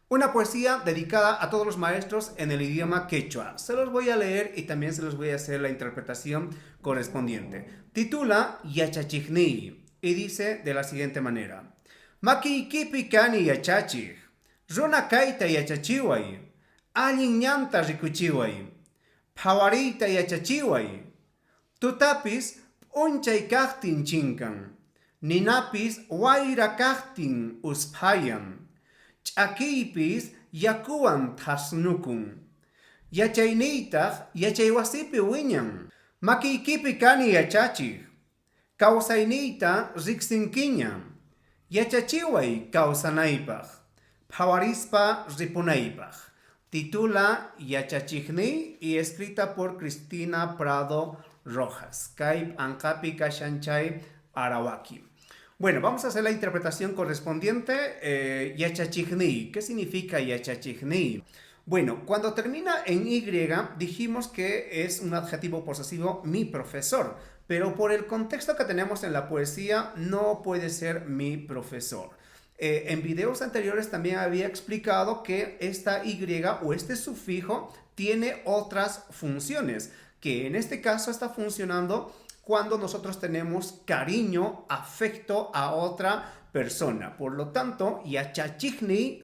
Una poesía dedicada a todos los maestros en el idioma quechua. Se los voy a leer y también se los voy a hacer la interpretación correspondiente. Titula Yachachigni y dice de la siguiente manera. Maki kipi kani yachachig. Runa kaita yachachiway. Allin ñanta rikuchiway. Pawarita yachachiway. Tutapis unchay kaqtin chinkan. Ninapis wayra kaqtin uspayan. Ch'akiypis yakuwan thasnukun. Yachayniytaq yachaywasipi wiñan. Makiykipi kani yachachik. Kawsayniyta riqsinkiña. Yachachiway kawsanaypaq. Phawarispa ripunaypaq. Titula Yachachikni y escrita por Cristina Prado Rojas. Kay Ancapi Kashanchay Arawaki. Bueno, vamos a hacer la interpretación correspondiente. Yachachigni. ¿Qué significa yachachigni? Bueno, cuando termina en Y, dijimos que es un adjetivo posesivo mi profesor, pero por el contexto que tenemos en la poesía, no puede ser mi profesor. En videos anteriores también había explicado que esta Y o este sufijo tiene otras funciones, que en este caso está funcionando cuando nosotros tenemos cariño, afecto a otra persona. Por lo tanto, yachachigni